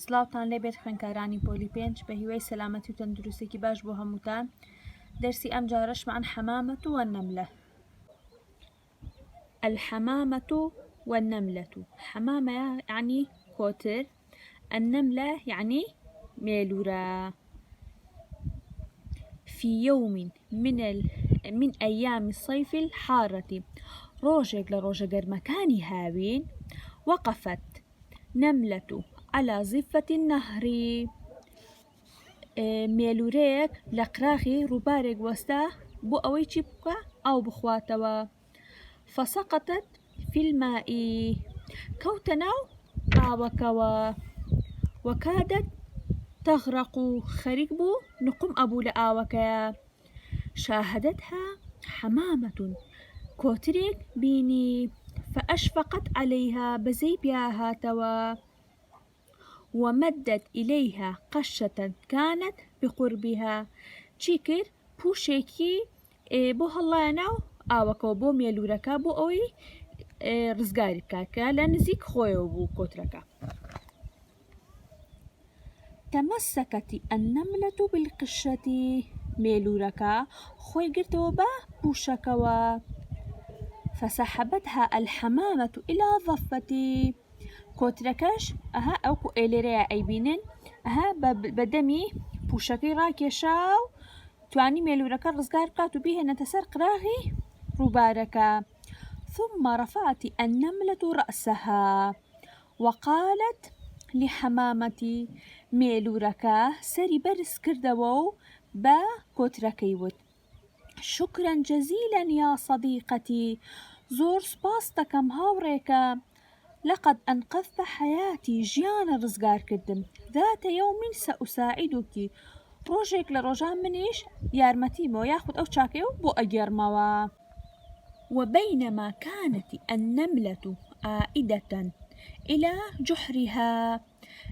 سلااوتان لێبێت خوێندکارانی پۆلی 5 بە هیوای سەلامەتی و تەندروستێکی باش بۆ هەمووتان. دەرسی ئەم جارەشمان حەمامەت وەنەملە. الحەمامەت والنملة. حەمامە یعنی کۆتر، النملة يعني مێلورە. في يوم من أيام الصيف الحارة، ڕۆژێک لە ڕۆژە گەرمەکانی هاوین، وقفت نملة على ضفة النهر، مێلورەیەک لە قراخی ڕووبارێک وەستا بۆ ئەوەی چی بکە؟ ئاو بخواتەوە. فسقطت في الماء، کەوتە ناو ئاوەکەوە. وكادت تغرق، خەریک بوو نقم ئەبوو لە ئاوەکەیە. شاهدتها حمامة، کۆترێک بینی. فأشفقت عليها، بزەی پیا هاتەوە. ومدت إليها قشة كانت بقربها، چی کرد؟ پوشێکی بۆ هەڵایە ناو ئاوەکەوە بۆ مێلورەکە بۆ ئەوەی ڕزگاری بکاتکە لە نزیک خۆیەوە بوو کۆترەکە. تمسكت النملة بالقشة، مێلورەکە خۆی گرتەوە بە پوشەکەوە. فسحبتها الحمامة إلى ضفة، کۆترەکەش ئەوکو ئێلێرەیە ئەیبینن بەدەمی پوشەکەی ڕاکێشا و توانی مێلورەکە ڕزگار بکات و بهێنێتە سەر قراغی ڕووبارەکە. ثم رفعت النملة رأسها وقالت لحمامة، مێلورەکە سەری بەرز کردەوە و بە کۆترەکەی وت: شكرا جزيلا يا صديقتي، زۆر سپاس دەکەم هاوڕێکە. لقد أنقذت حياتي، ژیانە ڕزگار کردم. ذات يوم سأساعدك، ڕۆژێک لە ڕۆژان منیش یارمەتیمەوە یاخود ئەو چاکەیە بۆ ئەگەڕمەوە. وبينما كانت النملة عائدة إلى جحرها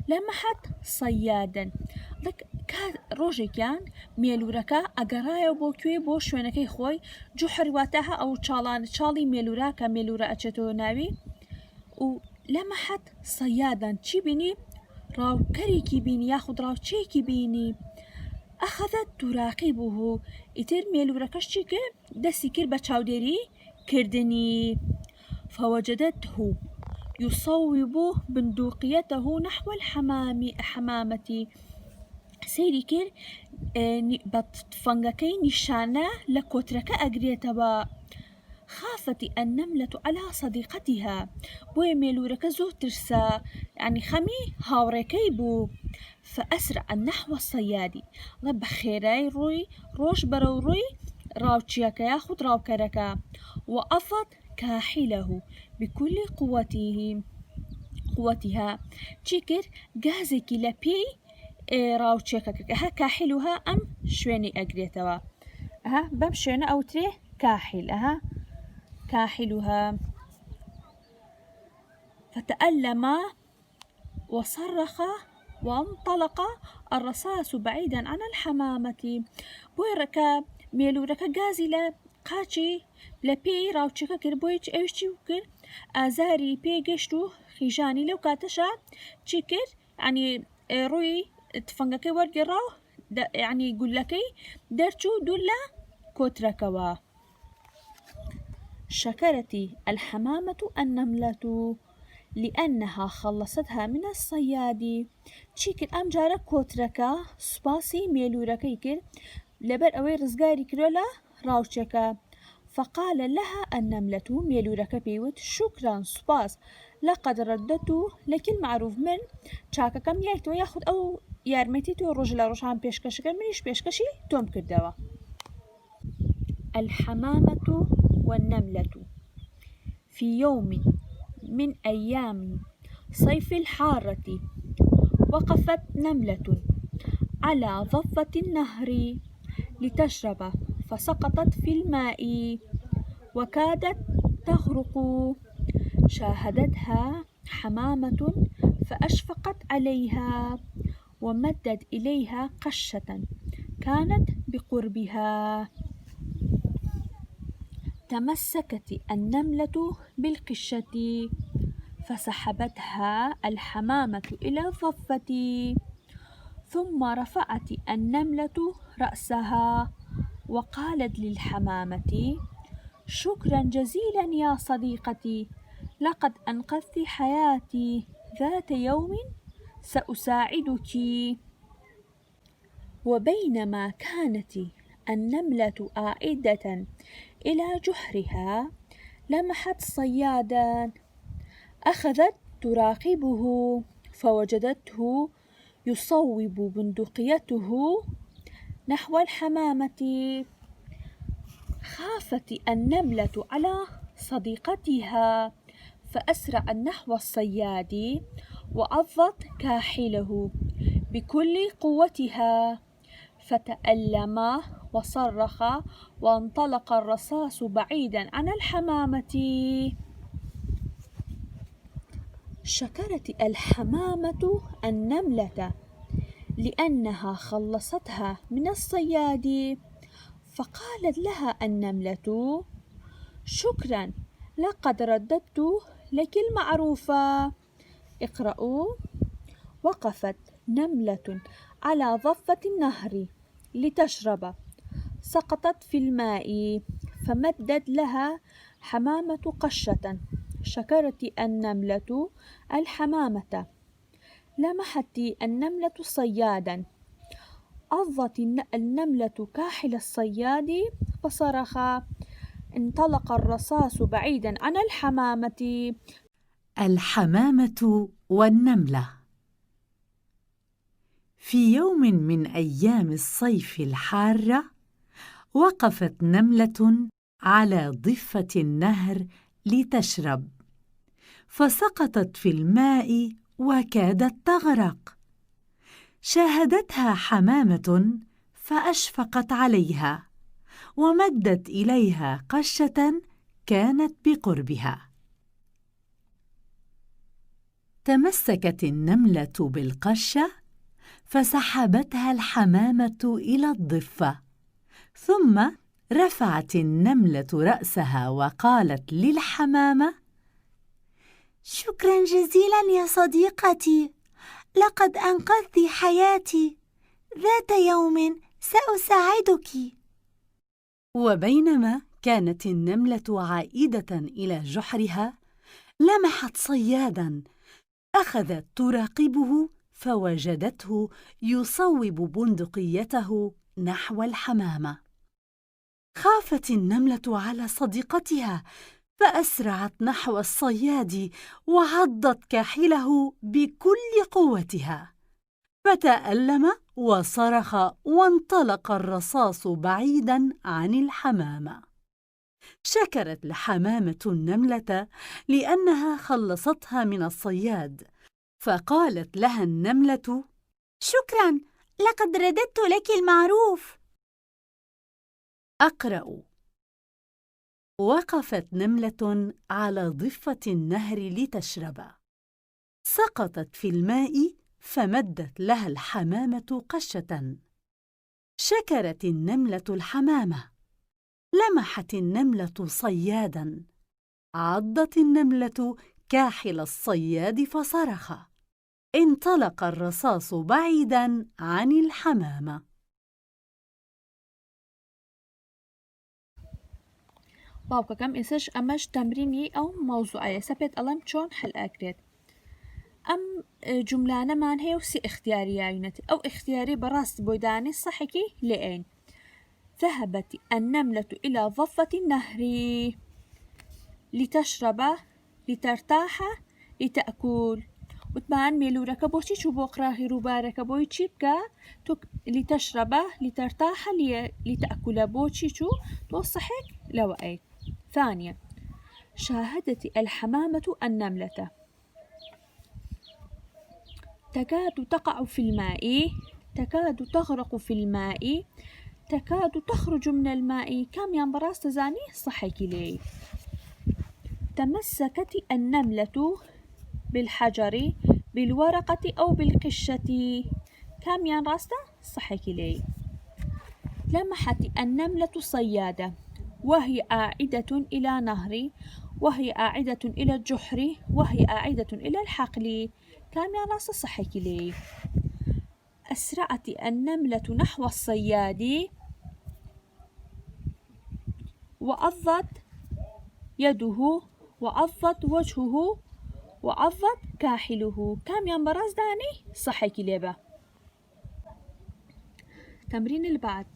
لمحت صيادا، ڕۆژێکیان مێلورەکە ئەگەڕایەوە بۆ کوێ؟ بۆ شوێنەکەی خۆی. جوحر واتەها ئەو چاڵی مێلورە کە مێلورە ئەچێتەوە ناوی. و لەمەحەت سەیادان، چی بینی؟ ڕاوکەرێکی بینی یاخود ڕاوچەیەکی بینی. ئەخەذەت تراقبه، ئیتر مێلورەکەش چی کرد؟ دەستی کرد بە چاودێری کردنی. فوجدته يصوب بندقيته نحو الحمامة، سەیری کرد بە تفەنگەکەی نیشانە لە کۆترەکە ئەگرێتەوە. خافت النملة على صديقتها، بۆیە مێلورەکە زۆر ترسا، یعنی خەمی هاوڕێکەی بوو. فأسرع نحو الصياد، بە خێرای ڕۆژ بەرەو ڕووی ڕاوچیەکە یاخود ڕاوکەرەکە. وأفت كاحله بكل قوتها، چی کرد؟ گازێکی لە پێی ڕاوچێکەکە کاحلها ئەم شوێنی ئەگرێتەوە. بەم شوێنە ئەوترێ كاحل. كاحلها. فتألم وصرخ وانطلق الرصاص بعيدا عن الحمامة، بۆیڕەکە مێلورەکە گازی لە قاچی لە پێی ڕاوچەکە کرد، بۆیە ئەوشتی کرد ئازاری پێگەشت و خیژانی. لەو کاتەشە چی کرد؟ ینی ڕووی تفەنگەکەی وەرگێڕا و ینی گولەکەی دەرچوو دوور لە کۆترەکەوە. شكرت الحمامة النملة لأنها خلصتها من الصياد، چی کرد؟ ئەم جارە کۆترەکە سوپاسی مێلورەکەی کرد لەبەر ئەوەی ڕزگاری کردۆ لە ڕاوچەکە. فقال لها النملة، مێلورەکە پێیوت: شكرا، سوپاس. لقد رددت لك المعروف، من چاکەکەم یاکتەوە یاخود ئەو یارمەتی تۆ ڕۆژ لە ڕۆژان پێشکەشەکە منیش پێشکەشی تۆم کردەوە. الحمامة والنملة. في يوم من أيام صيف الحارة، وقفت نملة على ضفة النهر لتشرب، فسقطت في الماء وكادت تغرق. شاهدتها حمامة فأشفقت عليها ومدت إليها قشة كانت بقربها. تمسكت النملة بالقشة فسحبتها الحمامة إلى الضفة، ثم رفعت النملة رأسها وقالت للحمامة: شكرا جزيلا يا صديقتي، لقد أنقذت حياتي، ذات يوم سأساعدك. وبينما كانت النملة عائدة إلى جحرها، لمحت صيادا أخذت تراقبه، فوجدته يصوب بندقيته نحو الحمامة. خافت النملة على صديقتها، فأسرعت نحو الصياد وعضت كاحله بكل قوتها، فتألم وصرخ، وانطلق الرصاص بعيدا عن الحمامة. شكرت الحمامة النملة لأنها خلصتها من الصياد، فقالت لها النملة: شكرا، لقد رددت لك المعروف. اقرأوا. وقفت نملة على ضفة النهر لتشرب، سقطت في الماء، فمدت لها حمامة قشة. شكرت النملة الحمامة. لمحت النملة صيادا، عضت النملة كاحل الصياد فصرخ. انطلق الرصاص بعيدا عن الحمامة. الحمامة والنملة. في يوم من أيام الصيف الحارة، وقفت نملة على ضفة النهر لتشرب، فسقطت في الماء وكادت تغرق. شاهدتها حمامة فأشفقت عليها، ومدت إليها قشة كانت بقربها. تمسكت النملة بالقشة، فسحبتها الحمامة إلى الضفة، ثم رفعت النملة رأسها وقالت للحمامة: شكرا جزيلا يا صديقتي، لقد أنقذت حياتي، ذات يوم سأساعدك. وبينما كانت النملة عائدة إلى جحرها، لمحت صيادا أخذت تراقبه، فوجدته يصوب بندقيته نحو الحمامة. خافت النملة على صديقتها، فأسرعت نحو الصياد وعضت كاحله بكل قوتها، فتألم وصرخ، وانطلق الرصاص بعيدا عن الحمامة. شكرت الحمامة النملة لأنها خلصتها من الصياد، فقالت لها النملة: شكرا، لقد رددت لك المعروف. أقرأ. وقفت نملة على ضفة النهر لتشرب، سقطت في الماء، فمدت لها الحمامة قشة. شكرت النملة الحمامة. لمحت النملة صيادا، عضت النملة كاحل الصياد فصرخ. انطلق الرصاص بعيدا عن الحمامة. باوکەکەم ئێسش ئەمەش تەمرینی ئەو مەوزوعەیە سەپێت ئەڵەم چۆن حل ئەکرێت. ئەم جملانەمان هەیە و سی اختیاریاوینەتی، ئەو اختیاری بەڕاستی بۆی دانی سەحێکی لێئین. ذهبت النملة إلى ضفة النهر لتشرب، لترتاح، لتأكل. وتمان مێلوورەکە بۆچی چوو بۆ قراغی ڕووبارەکە بۆی چی بکە؟ لتشرب، لترتاح، لتأكل. بۆچی چوو؟ تۆ سەحێک لەوە ئەی. ثانيا، شاهدت الحمامة النملة تكاد تقع في الماء، تكاد تغرق في الماء، تكاد تخرج من الماء. كم ينبراس تزاني صحيكي لي. تمسكت النملة بالحجر، بالورقة أو بالقشة. كم ينراست صحيكي لي. لمحت النملة صيادة وهي عائدة إلى نهر، وهي أعدة إلى الجحر وهي أعدة إلى الحقل. كام يا ناس صحيح لي. أسرعت النملة نحو الصياد وعضت يده وعضت وجهه وعضت كاحله. كام يا براز داني صحيح لي. تمرين البعض.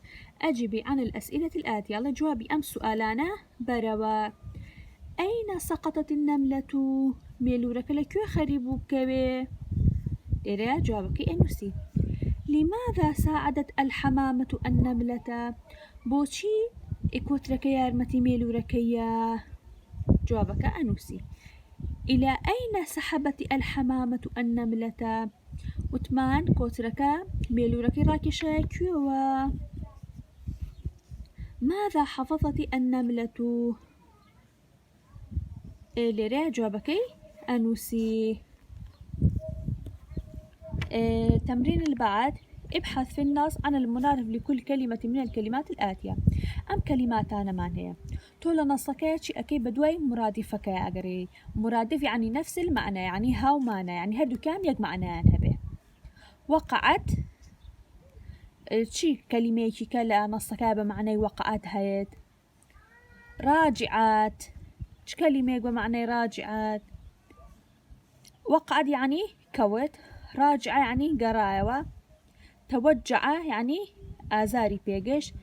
أجبي عن الأسئلة الآتية. يلا جوابي أم سؤالانا بروا. أين سقطت النملة؟ ميلورك لكيو خريبو كبي. إذا جوابك أنسي. لماذا ساعدت الحمامة النملة؟ بوشي إكوترك يارمتي ميلوركيا. جوابك أنسي. إلى أين سحبت الحمامة النملة؟ وثمان كوتركا ميلوركي راكشا كيوا. ماذا حفظت النملة؟ لري جوابكي أنوسي. تمرين البعد. ابحث في النص عن المرادف لكل كلمة من الكلمات الآتية. أم كلمات أنا مان هي طول نصكاتش أكي بدوي مرادفك يا أجري. مرادف يعني نفس المعنى، يعني هاو معنى، يعني هدو كان يج معنى هبه. وقعت شي كلمة شي كلا نصكا بمعنى وقعت هيد. راجعات شي كلمة بمعنى راجعات. وقعت يعني كوت، راجعة يعني قرايوة، توجع يعني آزاري بيجش،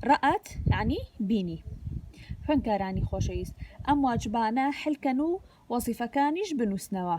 رأت يعني بيني. فنكراني خوشيس. أم واجبانا حلكنو وظيفة كانش بنوسنوا.